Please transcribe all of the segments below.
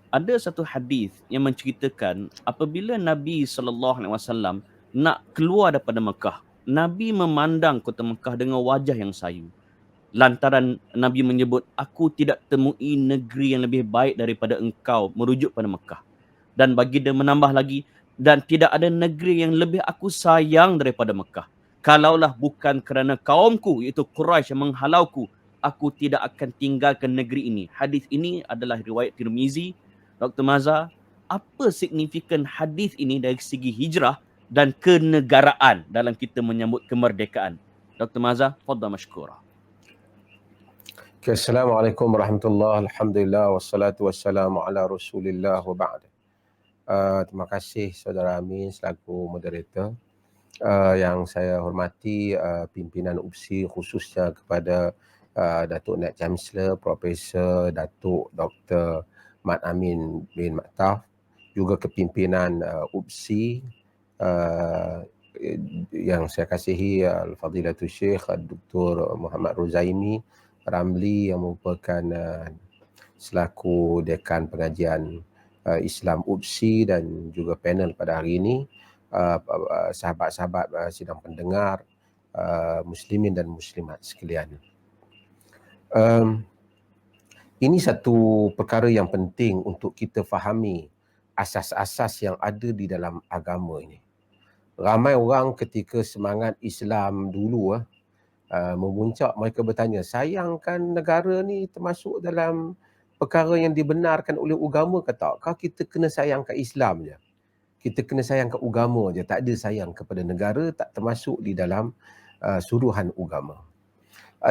ada satu hadis yang menceritakan apabila Nabi SAW nak keluar daripada Mekah, Nabi memandang kota Mekah dengan wajah yang sayu. Lantaran Nabi menyebut, aku tidak temui negeri yang lebih baik daripada engkau, merujuk pada Mekah. Dan bagi dia menambah lagi, dan tidak ada negeri yang lebih aku sayang daripada Mekah. Kalaulah bukan kerana kaumku, iaitu Quraisy yang menghalauku, aku tidak akan tinggalkan negeri ini. Hadis ini adalah riwayat Tirmizi. Dr. Maza, apa signifikan hadis ini dari segi hijrah dan kenegaraan dalam kita menyambut kemerdekaan? Dr. Maza, fadhal mashkura. Assalamualaikum warahmatullahi wabarakatuh. Alhamdulillah wassalatu wassalamu ala Rasulillah wa ba'd. Terima kasih saudara Amin selaku moderator. Yang saya hormati pimpinan UPSI, khususnya kepada Datuk Nat Chancellor Profesor Datuk Dr. Mat Amin bin Maktaf, juga kepimpinan UPSI yang saya kasihi Al-Fadilatul Syekh Dr. Muhammad Ruzaimi Ramli yang merupakan selaku Dekan Pengajian Islam UPSI dan juga panel pada hari ini, sahabat-sahabat sidang pendengar, muslimin dan muslimat sekalian. Ini satu perkara yang penting untuk kita fahami asas-asas yang ada di dalam agama ini. Ramai orang ketika semangat Islam dulu memuncak, mereka bertanya, sayangkan negara ni termasuk dalam perkara yang dibenarkan oleh agama ke tak? Kau kita kena sayang kat Islam je. Kita kena sayang kat agama je, tak ada sayang kepada negara, tak termasuk di dalam suruhan agama.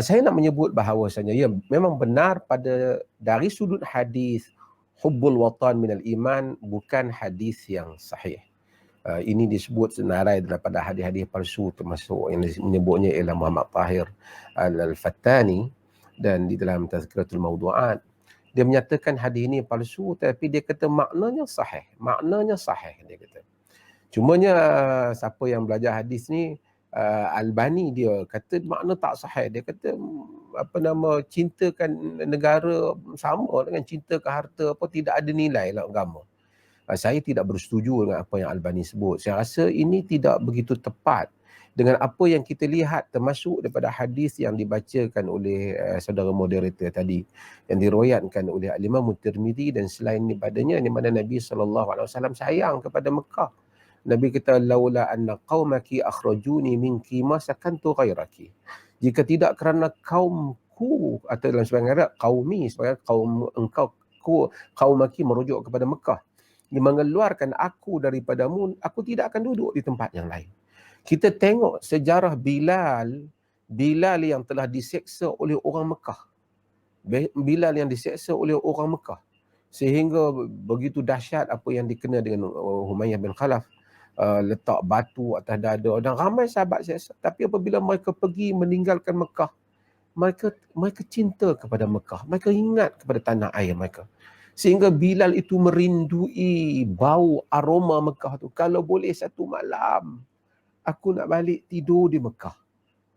Saya nak menyebut bahawasanya ya memang benar dari sudut hadis hubbul watan minal iman, bukan hadis yang sahih. Ini disebut senarai daripada hadis-hadis palsu, termasuk yang menyebutnya ialah Muhammad Tahir Al-Fattani, dan di dalam Tazkiratul Mawdu'at dia menyatakan hadis ini palsu, tapi dia kata maknanya sahih. Maknanya sahih dia kata. Cumanya siapa yang belajar hadis ni, Albani, dia kata makna tak sahih. Dia kata cintakan negara sama dengan cinta ke harta, tidak ada nilai lah agama. Saya tidak bersetuju dengan apa yang Albani sebut. Saya rasa ini tidak begitu tepat dengan apa yang kita lihat, termasuk daripada hadis yang dibacakan oleh saudara moderator tadi, yang diriwayatkan oleh Imam Tirmizi dan selain daripadanya, di mana Nabi SAW sayang kepada Mekah. Nabi kata, laula anna qaumaki akhrajuni minki ma sakantu ghairaki. Jika tidak kerana kaumku, atau dalam sebagian ayat qaumi, sebagai kaum engkau, qaumaki merujuk kepada Mekah, dia mengeluarkan aku daripadamu, aku tidak akan duduk di tempat yang lain. Kita tengok sejarah Bilal yang telah diseksa oleh orang Mekah. Bilal yang diseksa oleh orang Mekah, sehingga begitu dahsyat apa yang dikena dengan Humayyah bin Khalaf, letak batu atas dada, dan ramai sahabat seksa. Tapi apabila mereka pergi meninggalkan Mekah, mereka cinta kepada Mekah, mereka ingat kepada tanah air mereka, sehingga Bilal itu merindui bau aroma Mekah tu. Kalau boleh satu malam aku nak balik tidur di Mekah.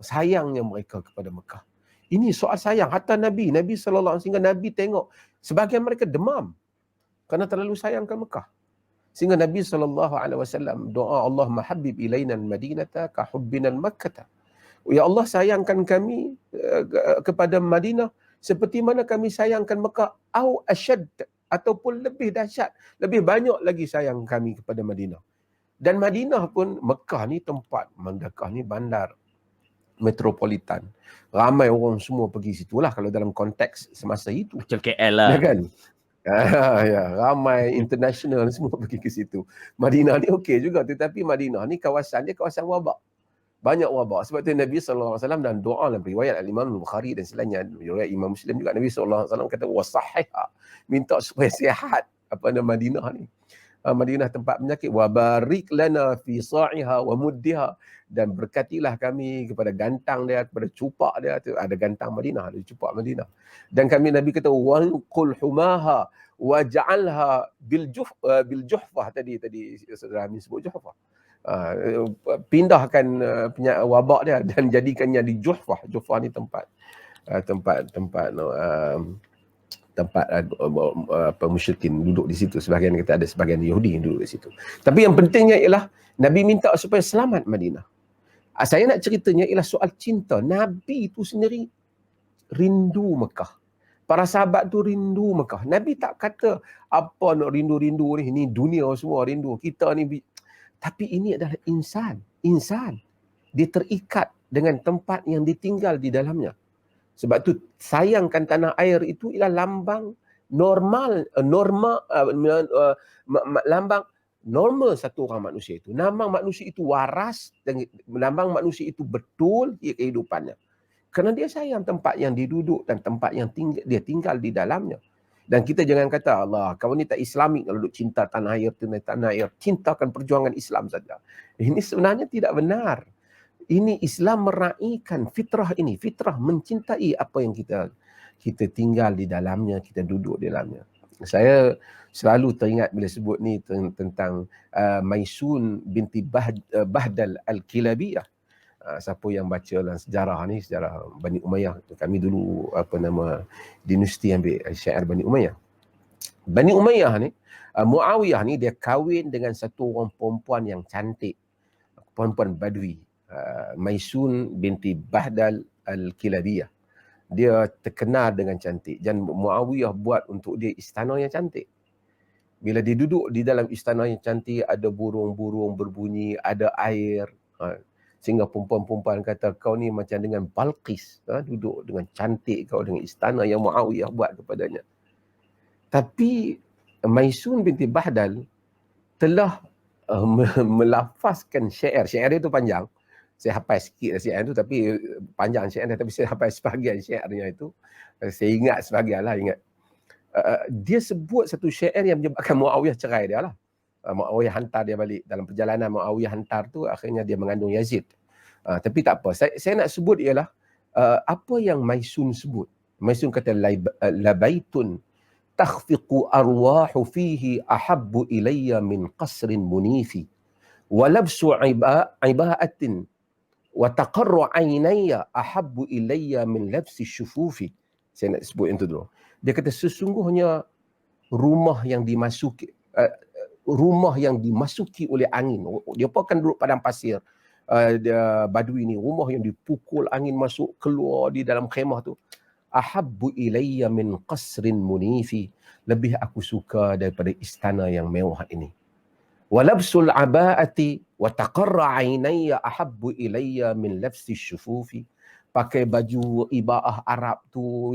Sayangnya mereka kepada Mekah. Ini soal sayang. Hatta Nabi SAW, sehingga Nabi tengok sebahagian mereka demam kerana terlalu sayangkan Mekah. Sehingga Nabi SAW doa, Allahumma habib ilaina al-madinata ka hubbina al-makkata. Ya Allah, sayangkan kami kepada Madinah seperti mana kami sayangkan Mekah, au asyad, ataupun lebih dahsyat, lebih banyak lagi sayang kami kepada Madinah. Dan Madinah pun, Mekah ni tempat, Mekah ni bandar metropolitan. Ramai orang semua pergi situlah kalau dalam konteks semasa itu. Macam KL lah. Ya kan? Ya, ramai international semua pergi ke situ. Madinah ni okey juga, tetapi Madinah ni kawasan wabak. Banyak wabak. Sebab tu Nabi SAW dan doa dalam riwayat Al-Imam Bukhari dan selainnya, riwayat Imam Muslim juga, Nabi SAW kata wasahihha, minta supaya sihat Madinah ni. Madinah tempat penyakit. Wa barik lana fi sa'iha wa muddiha, dan berkatilah kami kepada gantang dia, kepada cupak dia. Ada gantang Madinah, ada cupak Madinah. Dan kami, Nabi kata wanqul humaha waj'alha bil juhfah. Tadi saudara Amin sebut juhfah. Pindahkan wabak dia dan jadikannya di Juhfah. Juhfah ni tempat tempat musyrikin duduk di situ. Sebahagian kita ada sebahagian Yahudi yang duduk di situ. Tapi yang pentingnya ialah Nabi minta supaya selamat Madinah. Saya nak ceritanya ialah soal cinta. Nabi itu sendiri rindu Mekah. Para sahabat tu rindu Mekah. Nabi tak kata apa nak rindu-rindu ni dunia semua rindu. Kita ni tapi ini adalah insan. Insan. Dia terikat dengan tempat yang ditinggal di dalamnya. Sebab tu sayangkan tanah air itu ialah lambang lambang normal satu orang manusia itu. Lambang manusia itu waras dan lambang manusia itu betul kehidupannya. Kerana dia sayang tempat yang dia duduk dan tempat yang dia tinggal di dalamnya. Dan kita jangan kata, Allah, kau ni tak Islamik kalau duduk cinta tanah air, tanah air. Cintakan perjuangan Islam saja. Ini sebenarnya tidak benar. Ini Islam meraihkan fitrah ini. Fitrah mencintai apa yang kita tinggal di dalamnya, kita duduk di dalamnya. Saya selalu teringat bila sebut ni tentang Maisun binti Bahdal Al-Kilabiyah. Siapa yang baca dalam sejarah ni, sejarah Bani Umayyah. Kami dulu dinasti ambil syair Bani Umayyah. Bani Umayyah ni, Muawiyah ni dia kahwin dengan satu orang perempuan yang cantik. Perempuan Badui. Maisun binti Bahdal Al-Kilabiyah. Dia terkenal dengan cantik. Dan Muawiyah buat untuk dia istana yang cantik. Bila dia duduk di dalam istana yang cantik, ada burung-burung berbunyi, ada air. Sehingga perempuan-perempuan kata, kau ni macam dengan Balqis. Duduk dengan cantik kau dengan istana yang Muawiyah buat kepadanya. Tapi Maisun binti Bahdal telah melafazkan syair. Syair dia tu panjang. Saya hafal sikit syair tu, tapi panjang syair dia, tapi saya hafal sebahagian syairnya itu. Saya ingat sebahagian lah, ingat. Dia sebut satu syair yang menyebabkan Muawiyah cerai dia lah. Muawiyah hantar dia balik. Dalam perjalanan Muawiyah hantar tu, akhirnya dia mengandung Yazid. Tapi tak apa. Saya nak sebut ialah apa yang Maisun sebut. Maisun kata, labaitun takhfiqu arwahu fihi ahabbu ilayya min qasrin munifi. Walabsu iba'atin wa taqarru aynaya ahabbu ilayya min labsi syufufi. Saya nak sebut yang tu dulu. Dia kata sesungguhnya rumah yang dimasuki oleh angin. Dia pun akan duduk padang pasir. Badui ni, rumah yang dipukul angin masuk keluar di dalam khemah tu. Ahabbu ilayya min qasrin munifi. Lebih aku suka daripada istana yang mewah ini. Walabsul aba'ati wa taqarra aynaya ahabbu ilayya min labsi syufufi. Pakai baju ibaah Arab tu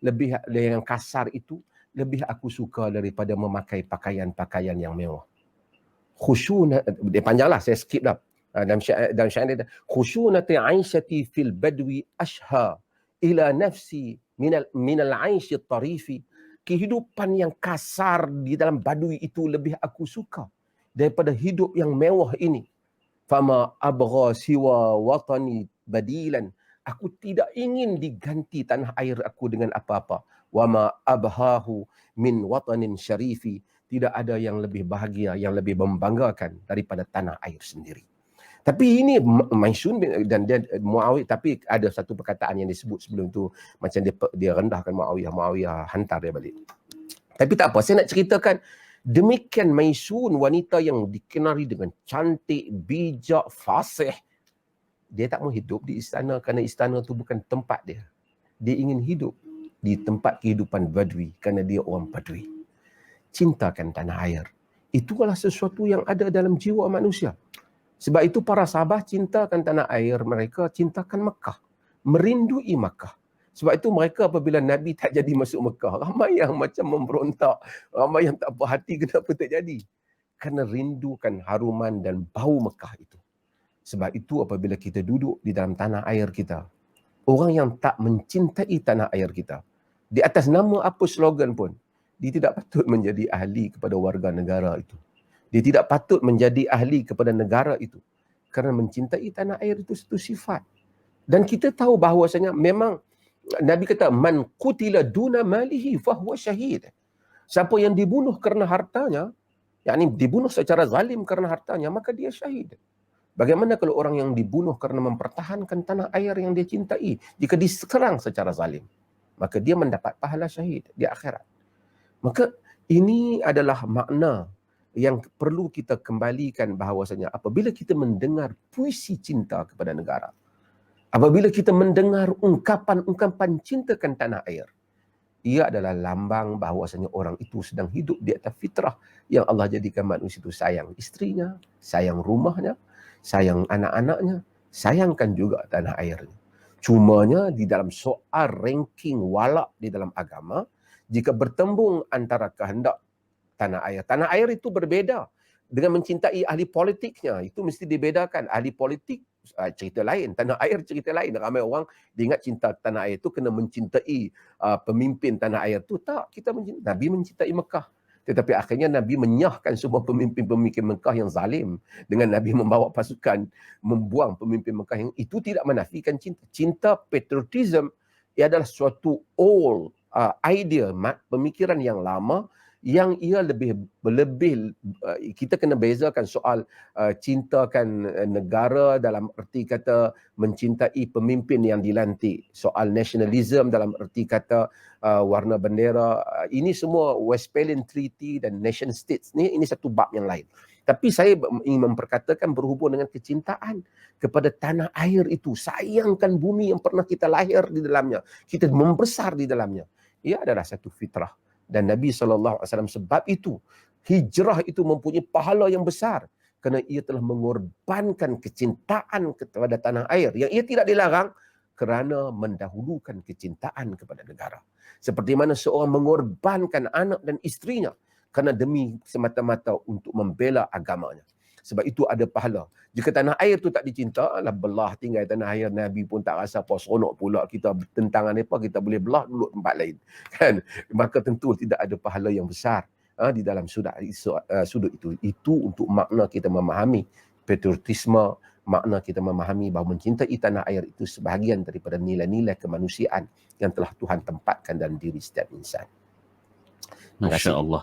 lebih yang kasar itu, lebih aku suka daripada memakai pakaian-pakaian yang mewah. Khusyuna, dia panjanglah, saya skip dah. Dalam syair dia, khusyunati aisyati fil badwi ashha ila nafsi minal aishi tarifi. Kehidupan yang kasar di dalam badui itu lebih aku suka daripada hidup yang mewah ini. Fama abgha siwa watani badilan. Aku tidak ingin diganti tanah air aku dengan apa-apa. Wama abhahu min watanin syarifi. Tidak ada yang lebih bahagia, yang lebih membanggakan daripada tanah air sendiri. Tapi ini Maisun dan dia Muawiyah, tapi ada satu perkataan yang disebut sebelum tu, macam dia rendahkan Muawiyah hantar dia balik. Tapi tak apa, saya nak ceritakan demikian Maisun, wanita yang dikenali dengan cantik, bijak, fasih. Dia tak mau hidup di istana kerana istana tu bukan tempat dia. Dia ingin hidup di tempat kehidupan Badui kerana dia orang Badui. Cintakan tanah air. Itulah sesuatu yang ada dalam jiwa manusia. Sebab itu para sahabat cintakan tanah air mereka, cintakan Mekah. Merindui Mekah. Sebab itu mereka apabila Nabi tak jadi masuk Mekah, ramai yang macam memberontak. Ramai yang tak puas hati kenapa tak jadi. Kerana rindukan haruman dan bau Mekah itu. Sebab itu apabila kita duduk di dalam tanah air kita, orang yang tak mencintai tanah air kita, di atas nama apa slogan pun, dia tidak patut menjadi ahli kepada warga negara itu. Dia tidak patut menjadi ahli kepada negara itu. Kerana mencintai tanah air itu satu sifat. Dan kita tahu bahawasanya memang Nabi kata, man qutila duna malihi fahuwa syahid. Siapa yang dibunuh kerana hartanya, yakni dibunuh secara zalim kerana hartanya, maka dia syahid. Bagaimana kalau orang yang dibunuh kerana mempertahankan tanah air yang dia cintai, jika diserang secara zalim? maka dia mendapat pahala syahid di akhirat. Maka ini adalah makna yang perlu kita kembalikan, bahawasanya apabila kita mendengar puisi cinta kepada negara, apabila kita mendengar ungkapan-ungkapan cintakan tanah air, ia adalah lambang bahawasanya orang itu sedang hidup di atas fitrah yang Allah jadikan manusia itu sayang isterinya, sayang rumahnya, sayang anak-anaknya, sayangkan juga tanah airnya. Cumanya di dalam soal ranking walak di dalam agama, jika bertembung antara kehendak tanah air itu berbeza dengan mencintai ahli politiknya, itu mesti dibedakan. Ahli politik cerita lain, tanah air cerita lain. Ramai orang dia ingat cinta tanah air itu kena mencintai pemimpin tanah air tu. Tak, Nabi mencintai Mekah. Tetapi akhirnya Nabi menyahkan semua pemimpin-pemimpin Mekah yang zalim dengan Nabi membawa pasukan membuang pemimpin Mekah yang itu. Tidak menafikan cinta. Cinta patriotism ia adalah suatu old idea, pemikiran yang lama, yang ia lebih kita kena bezakan soal cintakan negara dalam erti kata mencintai pemimpin yang dilantik, soal nationalism dalam erti kata warna bendera. Ini semua Westphalian Treaty dan nation states ini satu bab yang lain. Tapi saya ingin memperkatakan berhubung dengan kecintaan kepada tanah air itu, sayangkan bumi yang pernah kita lahir di dalamnya, kita membesar di dalamnya. Ia adalah satu fitrah. Dan Nabi SAW sebab itu, hijrah itu mempunyai pahala yang besar. Kerana ia telah mengorbankan kecintaan kepada tanah air. Yang ia tidak dilarang kerana mendahulukan kecintaan kepada negara. Seperti mana seorang mengorbankan anak dan isterinya kerana demi semata-mata untuk membela agamanya. Sebab itu ada pahala. Jika tanah air tu tak dicinta, lah belah tinggal tanah air. Nabi pun tak rasa apa seronok pula kita tentangan apa, kita boleh belah dulu tempat lain. Kan? Maka tentu tidak ada pahala yang besar di dalam sudut itu. Itu untuk makna kita memahami patriotisme, makna kita memahami bahawa mencintai tanah air itu sebahagian daripada nilai-nilai kemanusiaan yang telah Tuhan tempatkan dalam diri setiap insan. Masya Allah.